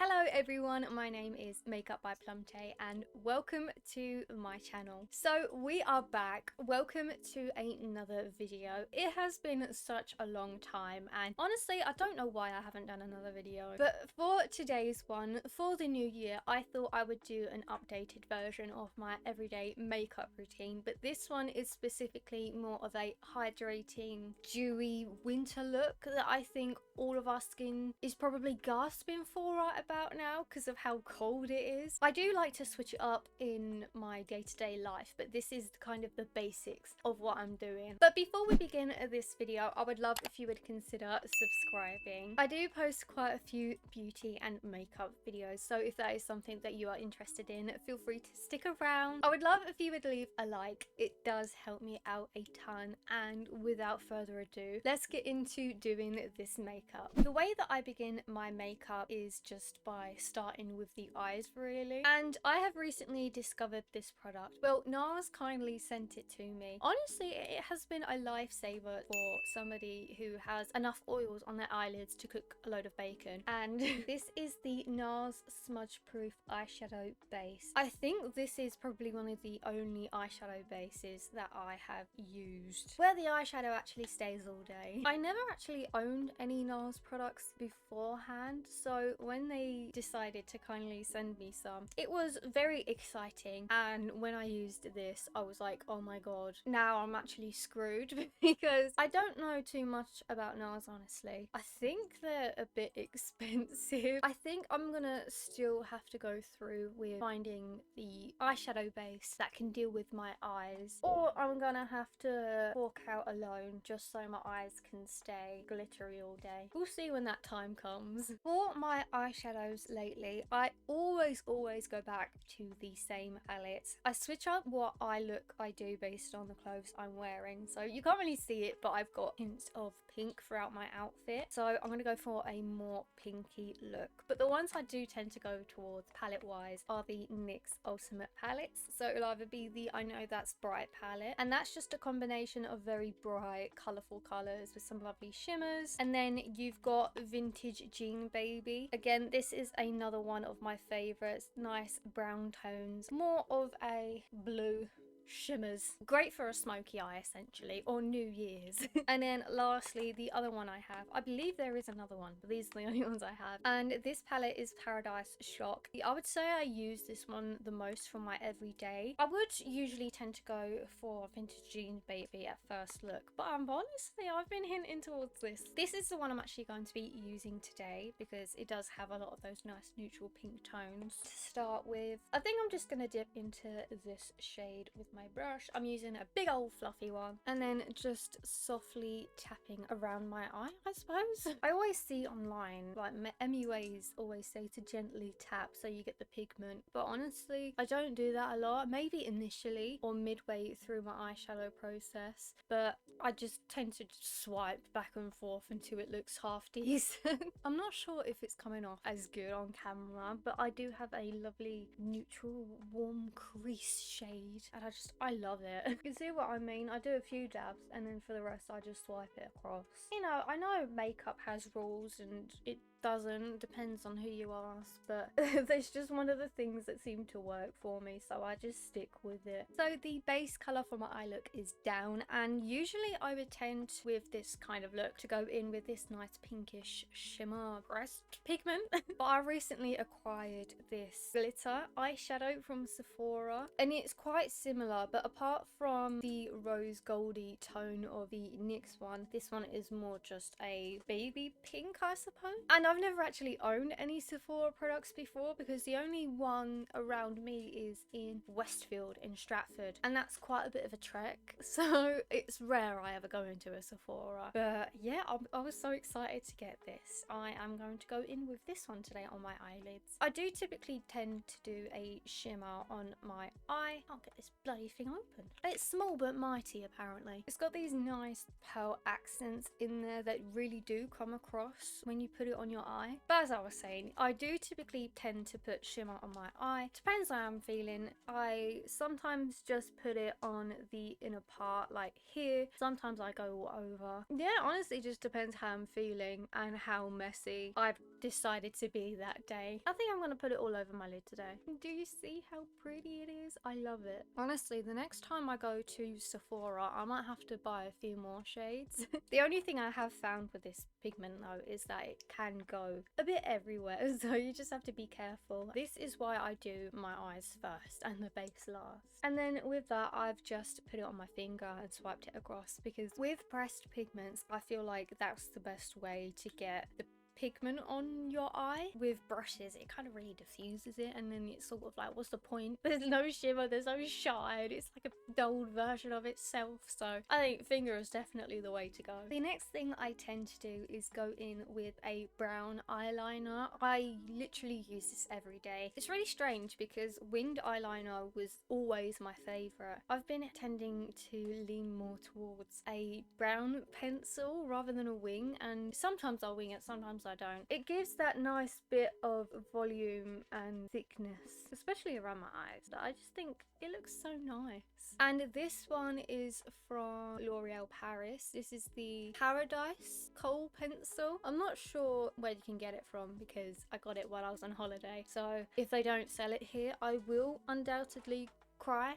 Hello everyone, my name is Makeup by Plumtay and welcome to my channel. So we are back. Welcome to another video. It has been such a long time and honestly I don't know why I haven't done another video, but for today's one, for the new year, I thought I would do an updated version of my everyday makeup routine, but this one is specifically more of a hydrating, dewy winter look that I think all of our skin is probably gasping for right about now because of how cold it is. I do like to switch it up in my day-to-day life, but this is kind of the basics of what I'm doing. But before we begin this video, I would love if you would consider subscribing. I do post quite a few beauty and makeup videos, so if that is something that you are interested in, feel free to stick around. I would love if you would leave a like. It does help me out a ton, and without further ado, let's get into doing this makeup. The way that I begin my makeup is just by starting with the eyes, really. And I have recently discovered this product. Well, NARS kindly sent it to me. Honestly, it has been a lifesaver for somebody who has enough oils on their eyelids to cook a load of bacon. And this is the NARS Smudge Proof Eyeshadow Base. I think this is probably one of the only eyeshadow bases that I have used where the eyeshadow actually stays all day. I never actually owned any NARS products beforehand, so when they decided to kindly send me some, it was very exciting. And when I used this, I was like, oh my god, now I'm actually screwed because I don't know too much about NARS, honestly. I think they're a bit expensive. I think I'm gonna still have to go through with finding the eyeshadow base that can deal with my eyes, or I'm gonna have to fork out alone just so my eyes can stay glittery all day. We'll see when that time comes. For my eyeshadows lately, I always go back to the same palettes. I switch up what eye look I do based on the clothes I'm wearing, so you can't really see it, but I've got hints of pink throughout my outfit, so I'm going to go for a more pinky look. But the ones I do tend to go towards palette wise are the NYX Ultimate palettes, so it'll either be the I Know That's Bright palette, and that's just a combination of very bright colourful colours with some lovely shimmers, and then you've got Vintage Jean Baby. Again, this is another one of my favourites. Nice brown tones, more of a blue shimmers, great for a smoky eye essentially, or New Year's. And then lastly, the other one I have, I believe there is another one, but these are the only ones I have, and this palette is Paradise Shock. I would say I use this one the most for my everyday. I would usually tend to go for Vintage Jean Baby at first look, but honestly I've been hinting towards this. This is the one I'm actually going to be using today because it does have a lot of those nice neutral pink tones. To start with, I think I'm just going to dip into this shade with my brush. I'm using a big old fluffy one, and then just softly tapping around my eye, I suppose. I always see online, like MUAs always say to gently tap so you get the pigment, but honestly I don't do that a lot. Maybe initially or midway through my eyeshadow process, but I just tend to just swipe back and forth until it looks half decent. I'm not sure if it's coming off as good on camera, but I do have a lovely neutral warm crease shade and I love it. You can see what I mean. I do a few dabs and then for the rest I just swipe it across. You know, I know makeup has rules and it doesn't, depends on who you ask, but there's just one of the things that seem to work for me, so I just stick with it. So the base color for my eye look is down, and usually I would tend with this kind of look to go in with this nice pinkish shimmer breast pigment. But I recently acquired this glitter eyeshadow from Sephora, and it's quite similar, but apart from the rose goldy tone of the NYX one, this one is more just a baby pink, I suppose. And I've never actually owned any Sephora products before because the only one around me is in Westfield in Stratford, and that's quite a bit of a trek, so it's rare I ever go into a Sephora. But yeah, I was so excited to get this. I am going to go in with this one today on my eyelids. I do typically tend to do a shimmer on my eye. I'll get this bloody thing open. It's small but mighty apparently. It's got these nice pearl accents in there that really do come across when you put it on your eye. But as I was saying, I do typically tend to put shimmer on my eye. Depends how I'm feeling. I sometimes just put it on the inner part, like here. Sometimes I go all over. Yeah, honestly just depends how I'm feeling and how messy I've decided to be that day. I think I'm gonna put it all over my lid today. Do you see how pretty it is? I love it. Honestly, the next time I go to Sephora, I might have to buy a few more shades. The only thing I have found with this pigment though is that it can go a bit everywhere, so you just have to be careful. This is why I do my eyes first and the base last. And then with that, I've just put it on my finger and swiped it across, because with pressed pigments, I feel like that's the best way to get the pigment on your eye. With brushes, it kind of really diffuses it, and then it's sort of like, what's the point? There's no shimmer, there's no shine, it's like a dulled version of itself. So I think finger is definitely the way to go. The next thing I tend to do is go in with a brown eyeliner. I literally use this every day. It's really strange because winged eyeliner was always my favorite. I've been tending to lean more towards a brown pencil rather than a wing, and sometimes I'll wing it, sometimes I don't. It gives that nice bit of volume and thickness, especially around my eyes, that I just think it looks so nice. And this one is from L'Oreal Paris. This is the Paradise Kohl pencil. I'm not sure where you can get it from because I got it while I was on holiday, so if they don't sell it here, I will undoubtedly cry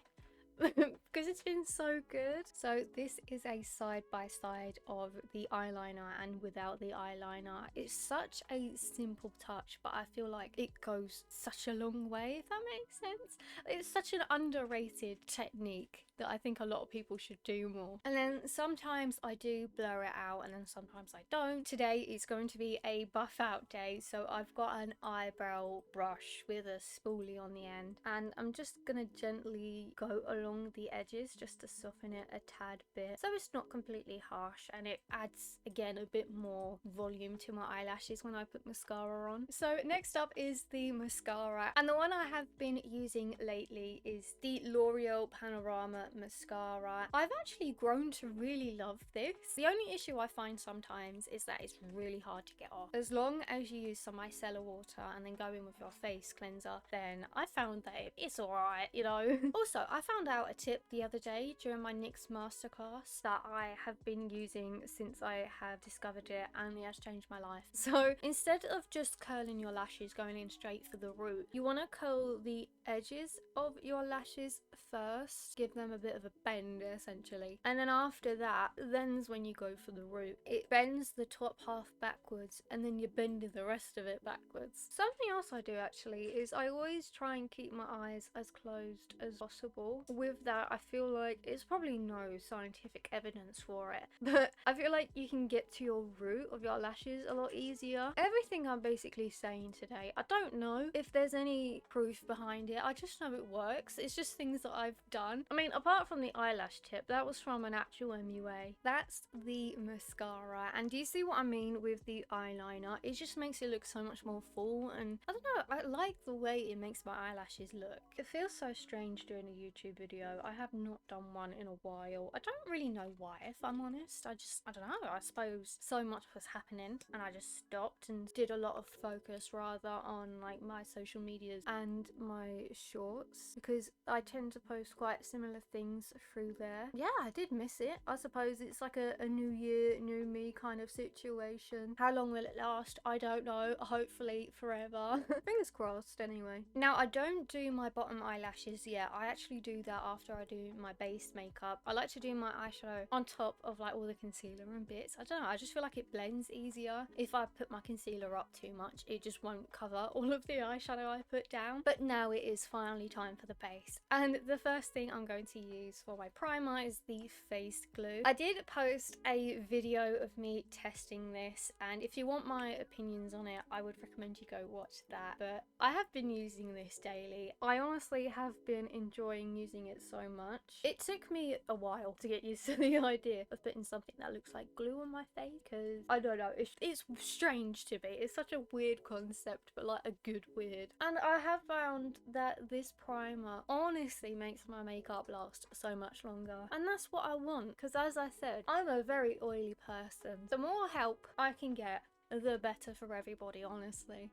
because it's been so good. So this is a side by side of the eyeliner and without the eyeliner. It's such a simple touch, but I feel like it goes such a long way, if that makes sense. It's such an underrated technique that I think a lot of people should do more. And then sometimes I do blur it out, and then sometimes I don't. Today is going to be a buff out day, so I've got an eyebrow brush with a spoolie on the end, and I'm just gonna gently go along the edges just to soften it a tad bit, so it's not completely harsh, and it adds again a bit more volume to my eyelashes when I put mascara on. So next up is the mascara, and the one I have been using lately is the L'Oreal Panorama mascara. I've actually grown to really love this. The only issue I find sometimes is that it's really hard to get off. As long as you use some micellar water and then go in with your face cleanser, then I found that it's alright, you know. Also, I found out a tip the other day during my NYX masterclass that I have been using since I have discovered it, and it has changed my life. So instead of just curling your lashes, going in straight for the root, you want to curl the edges of your lashes first, give them a bit of a bend essentially, and then after that, then's when you go for the root. It bends the top half backwards, and then you're bending the rest of it backwards. Something else I do actually is I always try and keep my eyes as closed as possible. With that, I feel like it's probably no scientific evidence for it, but I feel like you can get to your root of your lashes a lot easier. Everything I'm basically saying today, I don't know if there's any proof behind it, I just know it works. It's just things that I've done. I mean, apart from the eyelash tip, that was from an actual MUA. That's the mascara, and do you see what I mean with the eyeliner? It just makes it look so much more full, and I don't know, I like the way it makes my eyelashes look. It feels so strange doing a YouTube video. I have not done one in a while. I don't really know why, if I'm honest. I don't know, I suppose so much was happening and I just stopped and did a lot of focus rather on like my social medias and my shorts, because I tend to post quite similar things through there. Yeah, I did miss it. I suppose it's like a new year, new me kind of situation. How long will it last? I don't know. Hopefully forever. Fingers crossed anyway. Now, I don't do my bottom eyelashes yet. I actually do that after I do my base makeup. I like to do my eyeshadow on top of like all the concealer and bits. I don't know, I just feel like it blends easier. If I put my concealer up too much, it just won't cover all of the eyeshadow I put down. But now it is finally time for the base, and the first thing I'm going to use for my primer is the face glue. I did post a video of me testing this, and if you want my opinions on it, I would recommend you go watch that. But I have been using this daily. I honestly have been enjoying using it so much. It took me a while to get used to the idea of putting something that looks like glue on my face, because I don't know, it's strange to me. It's such a weird concept, but like a good weird. And I have found that this primer honestly makes my makeup last so much longer, and that's what I want, because as I said, I'm a very oily person. The more help I can get, the better for everybody, honestly.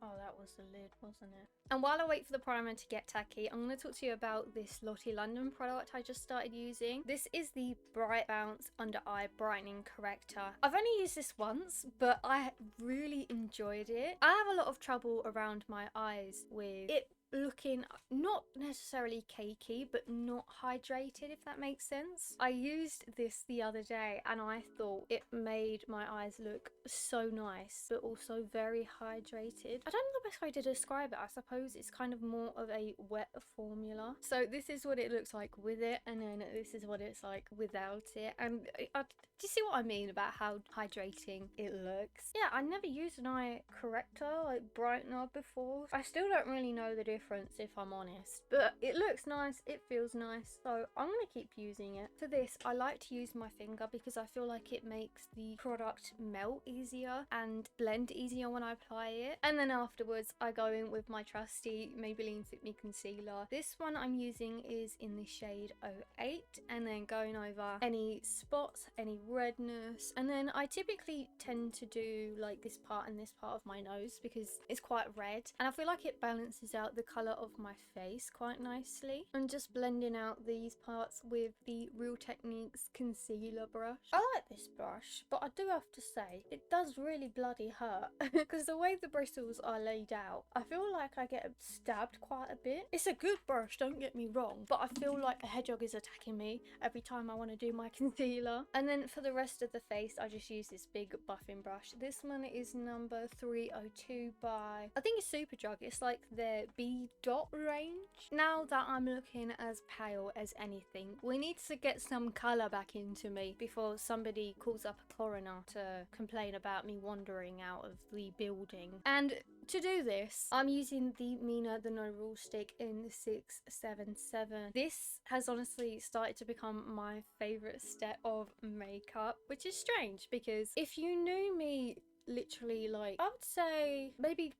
Oh, that was the lid, wasn't it? And while I wait for the primer to get tacky, I'm going to talk to you about this Lottie London product I just started using. This is the Bright Bounce Under Eye Brightening Corrector. I've only used this once, but I really enjoyed it. I have a lot of trouble around my eyes with it looking not necessarily cakey but not hydrated, if that makes sense. I used this the other day and I thought it made my eyes look so nice but also very hydrated. I don't know the best way to describe it. I suppose it's kind of more of a wet formula. So this is what it looks like with it, and then this is what it's like without it. And do you see what I mean about how hydrating it looks? Yeah, I never used an eye corrector like brightener before. I still don't really know the difference, if I'm honest, but it looks nice, it feels nice, so I'm gonna keep using it. For this, I like to use my finger because I feel like it makes the product melt easier and blend easier when I apply it. And then afterwards I go in with my trusty Maybelline Fit Me concealer. This one I'm using is in the shade 08, and then going over any spots, any redness, and then I typically tend to do like this part and this part of my nose because it's quite red, and I feel like it balances out the colour of my face quite nicely. I'm just blending out these parts with the Real Techniques concealer brush. I like this brush, but I do have to say it does really bloody hurt because the way the bristles are laid out, I feel like I get stabbed quite a bit. It's a good brush, don't get me wrong, but I feel like a hedgehog is attacking me every time I want to do my concealer. And then for the rest of the face, I just use this big buffing brush. This one is number 302 by, I think it's Superdrug. It's like their B dot range. Now that I'm looking as pale as anything, we need to get some colour back into me before somebody calls up a coroner to complain about me wandering out of the building. And to do this, I'm using the Mina the No Rule stick in 677. This has honestly started to become my favourite step of makeup, which is strange because if you knew me literally like I would say maybe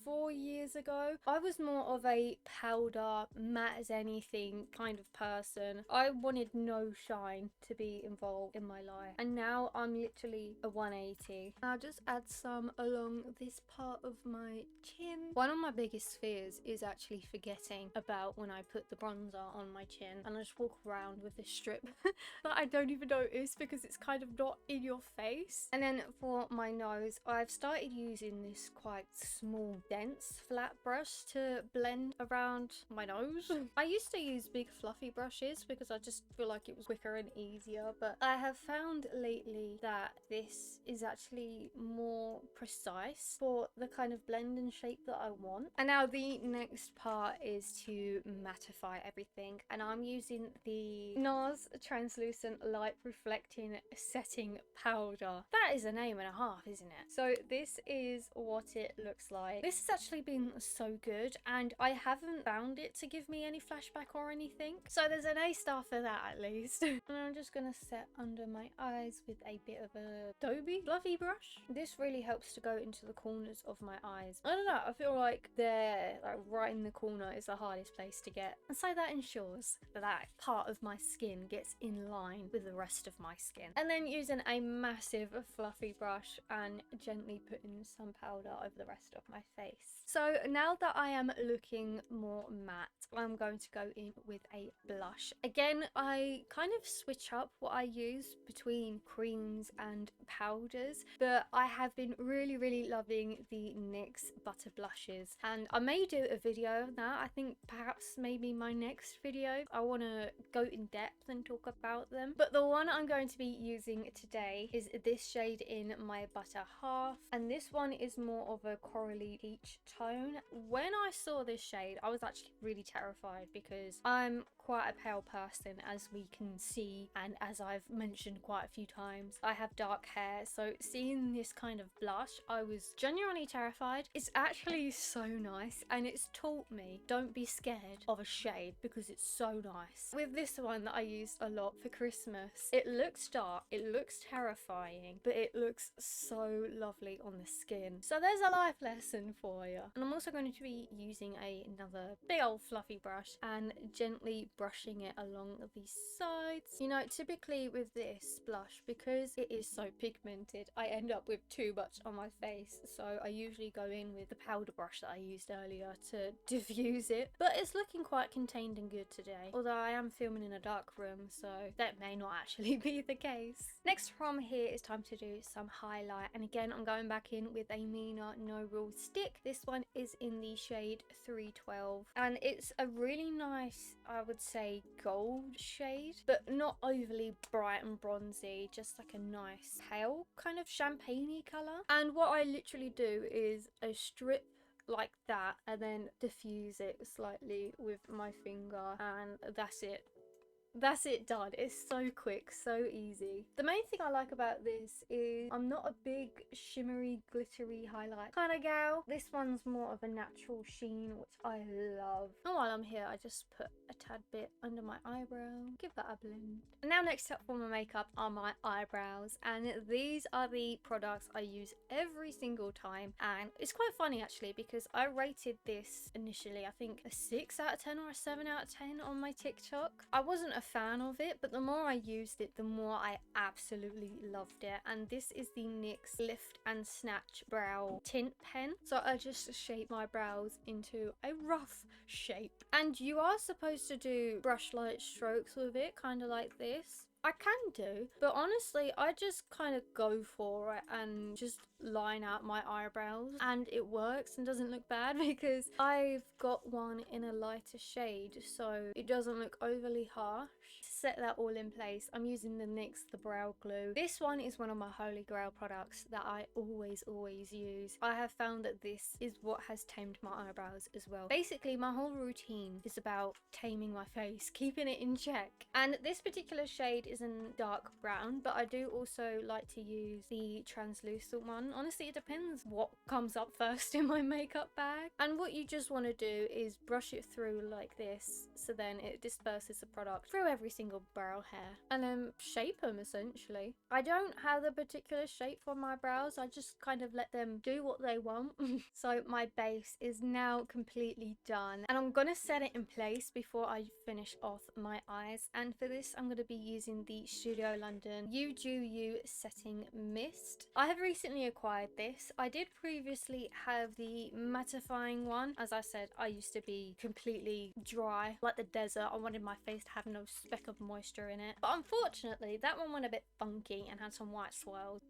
4 years ago, I was more of a powder matte as anything kind of person. I wanted no shine to be involved in my life, and now I'm literally a 180. I'll just add some along this part of my chin. One of my biggest fears is actually forgetting about when I put the bronzer on my chin, and I just walk around with this strip that I don't even notice because it's kind of not in your face. And then for my nose, I've started using this quite small dense flat brush to blend around my nose. I used to use big fluffy brushes because I just feel like it was quicker and easier, but I have found lately that this is actually more precise for the kind of blend and shape that I want. And now the next part is to mattify everything, and I'm using the NARS Translucent Light Reflecting Setting Powder. That is a name and a half, isn't it? So this is what it looks like. This has actually been so good, and I haven't found it to give me any flashback or anything, so there's an A star for that at least. And I'm just gonna set under my eyes with a bit of a Dewy fluffy brush. This really helps to go into the corners of my eyes. I don't know, I feel like they're like right in the corner is the hardest place to get, and so that ensures that that part of my skin gets in line with the rest of my skin. And then using a massive fluffy brush and gently putting some powder over the rest of my face. So now that I am looking more matte, I'm going to go in with a blush. Again, I kind of switch up what I use between creams and powders, but I have been really loving the NYX Butter Blushes, and I may do a video of that. I think perhaps maybe my next video I want to go in depth and talk about them, but the one I'm going to be using today is this shade in my Butter Half, and this one is more of a corally peach tone. When I saw this shade, I was actually really terrified because I'm quite a pale person, as we can see, and as I've mentioned quite a few times, I have dark hair, so seeing this kind of blush, I was genuinely terrified. It's actually so nice, and it's taught me don't be scared of a shade because it's so nice. With this one that I used a lot for Christmas, it looks dark, it looks terrifying, but it looks so so lovely on the skin. So there's a life lesson for you. And I'm also going to be using another big old fluffy brush and gently brushing it along the sides. You know, typically with this blush, because it is so pigmented, I end up with too much on my face. So I usually go in with the powder brush that I used earlier to diffuse it. But it's looking quite contained and good today. Although I am filming in a dark room, so that may not actually be the case. Next from here, it's time to do some highlight. And again, I'm going back in with a Mina No Rule stick. This one is in the shade 312. And it's a really nice, I would say, gold shade. But not overly bright and bronzy. Just like a nice pale kind of champagne-y colour. And what I literally do is a strip like that and then diffuse it slightly with my finger, and that's it. That's it done. It's so quick, so easy. The main thing I like about this is I'm not a big shimmery, glittery highlight kind of gal. This one's more of a natural sheen, which I love. And while I'm here, I just put a tad bit under my eyebrow. Give that a blend. And now next up for my makeup are my eyebrows. And these are the products I use every single time. And it's quite funny actually, because I rated this initially, I think a 6 out of 10 or a 7 out of 10 on my TikTok. I wasn't a fan of it, but the more I used it, the more I absolutely loved it. And this is the NYX Lift and Snatch Brow Tint Pen. So I just shape my brows into a rough shape. And you are supposed to do brush light strokes with it, kind of like this. I can do, but honestly I just kind of go for it and just line out my eyebrows, and it works and doesn't look bad because I've got one in a lighter shade, so it doesn't look overly harsh. To set that all in place, I'm using the NYX The Brow Glue. This one is one of my holy grail products that I always use. I have found that this is what has tamed my eyebrows as well. Basically my whole routine is about taming my face, keeping it in check, and this particular shade is in dark brown, but I do also like to use the translucent one. Honestly, it depends what comes up first in my makeup bag. And what you just want to do is brush it through like this, so then it disperses the product through every single brow hair, and then shape them essentially. I don't have the particular shape for my brows, I just kind of let them do what they want. So my base is now completely done, and I'm gonna set it in place before I finish off my eyes. And for this I'm going to be using the Studio London You Do You Setting Mist. I have recently acquired this. I did previously have the mattifying one. As I said, I used to be completely dry like the desert. I wanted my face to have no speck of moisture in it, but unfortunately that one went a bit funky and had some white swirls.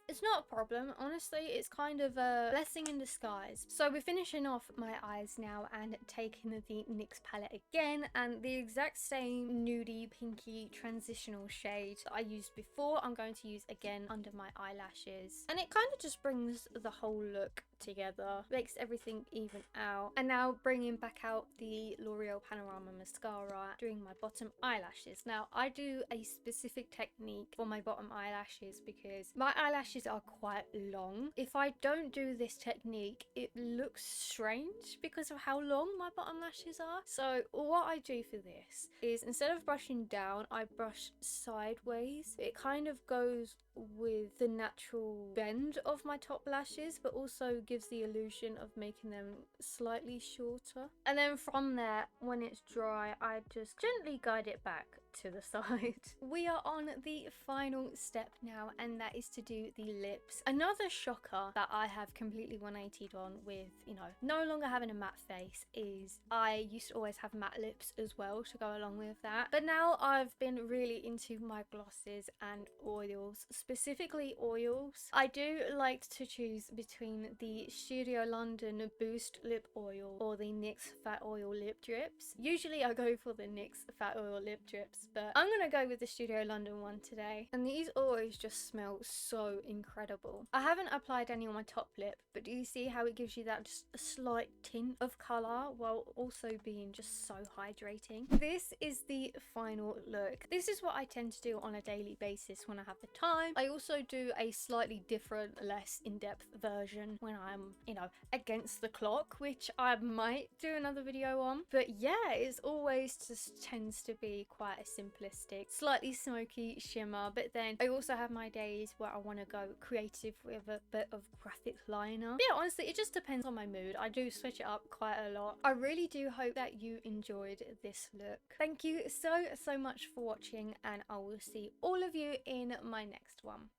It's not a problem, honestly, it's kind of a blessing in disguise. So we're finishing off my eyes now and taking the NYX palette again, and the exact same nudie pinky transitional shade that I used before I'm going to use again under my eyelashes, and it kind of just brings the whole look together, makes everything even out. And now bringing back out the L'Oreal Panorama mascara, doing my bottom eyelashes. Now I do a specific technique for my bottom eyelashes because my eyelashes are quite long. If I don't do this technique, it looks strange because of how long my bottom lashes are. So what I do for this is, instead of brushing down, I brush sideways. It kind of goes with the natural bend of my top lashes, but also gives the illusion of making them slightly shorter. And then from there, when it's dry, I just gently guide it back to the side. We are on the final step now, and that is to do the lips. Another shocker that I have completely 180'd on with, you know, no longer having a matte face is I used to always have matte lips as well to go along with that, but now I've been really into my glosses and oils, specifically oils. I do like to choose between the Studio London Boost Lip Oil or the NYX Fat Oil Lip Drips. Usually I go for the NYX Fat Oil Lip Drips, but I'm gonna go with the Studio London one today. And these always just smell so incredible. I haven't applied any on my top lip, but do you see how it gives you that just a slight tint of colour while also being just so hydrating? This is the final look. This is what I tend to do on a daily basis when I have the time I also do a slightly different, less in-depth version when I'm, you know, against the clock, which I might do another video on. But yeah, it's always just tends to be quite a simplistic, slightly smoky shimmer. But then I also have my days where I want to go creative with a bit of graphic liner. But yeah, honestly, it just depends on my mood. I do switch it up quite a lot. I really do hope that you enjoyed this look. Thank you so much for watching, and I will see all of you in my next one.